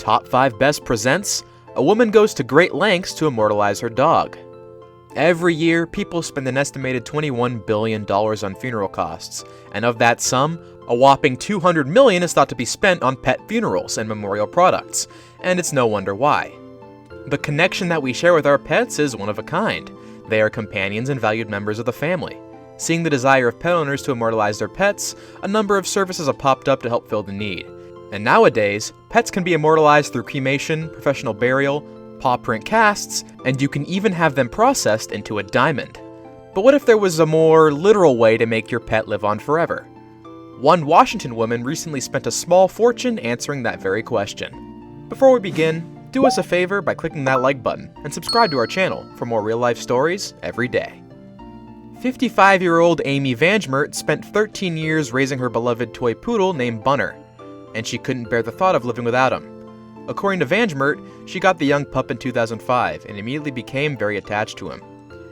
Top 5 Best presents A Woman Goes to Great Lengths to Immortalize Her Dog. Every year, people spend an estimated $21 billion on funeral costs, and of that sum, a whopping $200 million is thought to be spent on pet funerals and memorial products, and it's no wonder why. The connection that we share with our pets is one of a kind. They are companions and valued members of the family. Seeing the desire of pet owners to immortalize their pets, a number of services have popped up to help fill the need. And nowadays, pets can be immortalized through cremation, professional burial, paw print casts, and you can even have them processed into a diamond. But what if there was a more literal way to make your pet live on forever? One Washington woman recently spent a small fortune answering that very question. Before we begin, do us a favor by clicking that like button and subscribe to our channel for more real-life stories every day. 55-year-old Amy Vangemert spent 13 years raising her beloved toy poodle named Bunner, and she couldn't bear the thought of living without him. According to Vangemert, she got the young pup in 2005 and immediately became very attached to him.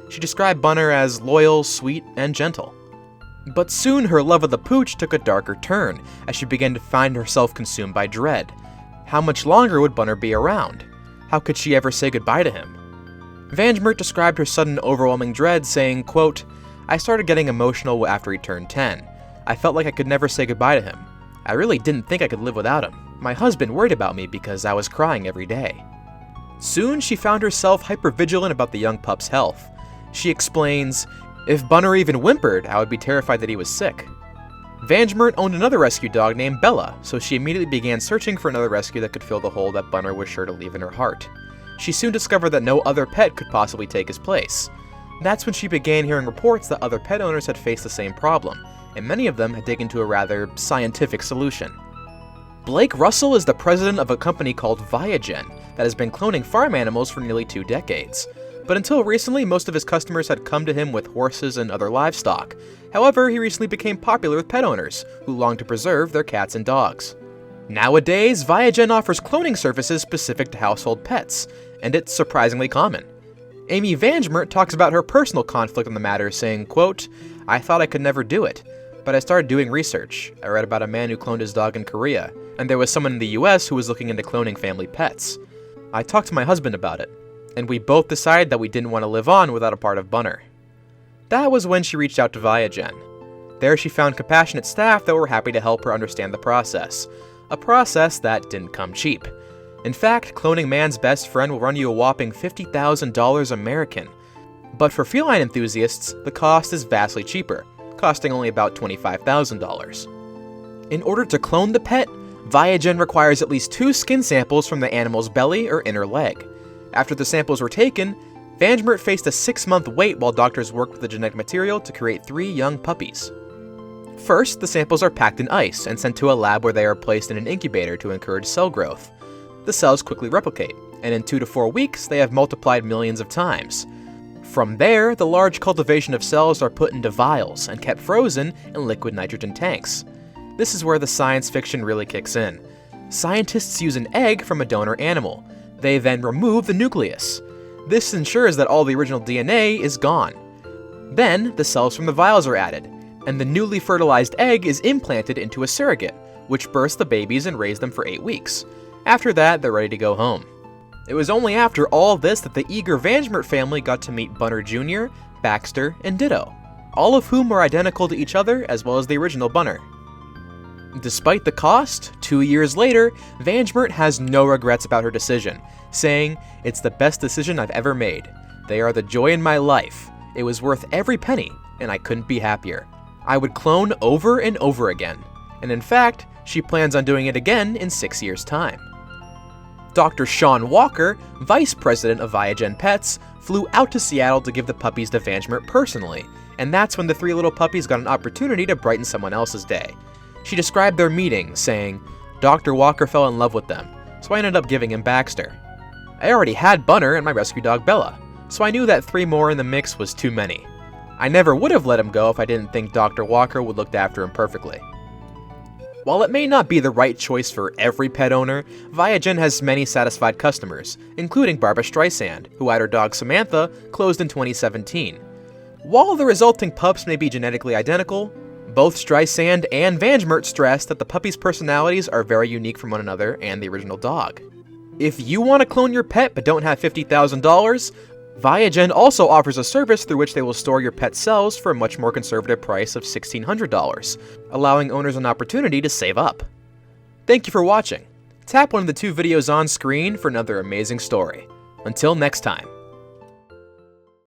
She described Bunner as loyal, sweet, and gentle. But soon her love of the pooch took a darker turn as she began to find herself consumed by dread. How much longer would Bunner be around? How could she ever say goodbye to him? Vangemert described her sudden overwhelming dread saying, quote, "I started getting emotional after he turned 10. I felt like I could never say goodbye to him. I really didn't think I could live without him. My husband worried about me because I was crying every day." Soon she found herself hypervigilant about the young pup's health. She explains, "If Bunner even whimpered, I would be terrified that he was sick." Vangemert owned another rescue dog named Bella, so she immediately began searching for another rescue that could fill the hole that Bunner was sure to leave in her heart. She soon discovered that no other pet could possibly take his place. That's when she began hearing reports that other pet owners had faced the same problem, and many of them had taken to a rather scientific solution. Blake Russell is the president of a company called Viagen that has been cloning farm animals for nearly 2 decades. But until recently, most of his customers had come to him with horses and other livestock. However, he recently became popular with pet owners who long to preserve their cats and dogs. Nowadays, Viagen offers cloning services specific to household pets, and it's surprisingly common. Amy Vangemert talks about her personal conflict on the matter, saying, quote, "I thought I could never do it, but I started doing research. I read about a man who cloned his dog in Korea, and there was someone in the US who was looking into cloning family pets. I talked to my husband about it, and we both decided that we didn't want to live on without a part of Bunner." That was when she reached out to Viagen. There she found compassionate staff that were happy to help her understand the process. A process that didn't come cheap. In fact, cloning man's best friend will run you a whopping $50,000 American. But for feline enthusiasts, the cost is vastly cheaper, costing only about $25,000. In order to clone the pet, Viagen requires at least 2 skin samples from the animal's belly or inner leg. After the samples were taken, Vangemert faced a 6-month wait while doctors worked with the genetic material to create 3 young puppies. First, the samples are packed in ice and sent to a lab where they are placed in an incubator to encourage cell growth. The cells quickly replicate, and in 2 to 4 weeks, they have multiplied millions of times. From there, the large cultivation of cells are put into vials and kept frozen in liquid nitrogen tanks. This is where the science fiction really kicks in. Scientists use an egg from a donor animal. They then remove the nucleus. This ensures that all the original DNA is gone. Then, the cells from the vials are added, and the newly fertilized egg is implanted into a surrogate, which births the babies and raises them for 8 weeks. After that, they're ready to go home. It was only after all this that the eager Vangemert family got to meet Bunner Jr., Baxter, and Ditto, all of whom were identical to each other as well as the original Bunner. Despite the cost, 2 years later, Vangemert has no regrets about her decision, saying, "It's the best decision I've ever made. They are the joy in my life. It was worth every penny, and I couldn't be happier. I would clone over and over again." And in fact, she plans on doing it again in 6 years' time. Dr. Sean Walker, vice president of Viagen Pets, flew out to Seattle to give the puppies to Vangemert personally, and that's when the 3 little puppies got an opportunity to brighten someone else's day. She described their meeting, saying, "Dr. Walker fell in love with them, so I ended up giving him Baxter. I already had Bunner and my rescue dog Bella, so I knew that 3 more in the mix was too many. I never would have let him go if I didn't think Dr. Walker would look after him perfectly." While it may not be the right choice for every pet owner, Viagen has many satisfied customers, including Barbra Streisand, who had her dog Samantha closed in 2017. While the resulting pups may be genetically identical, both Streisand and Vangemert stressed that the puppies' personalities are very unique from one another and the original dog. If you want to clone your pet but don't have $50,000, Viagen also offers a service through which they will store your pet's cells for a much more conservative price of $1,600, allowing owners an opportunity to save up. Thank you for watching. Tap one of the 2 videos on screen for another amazing story. Until next time.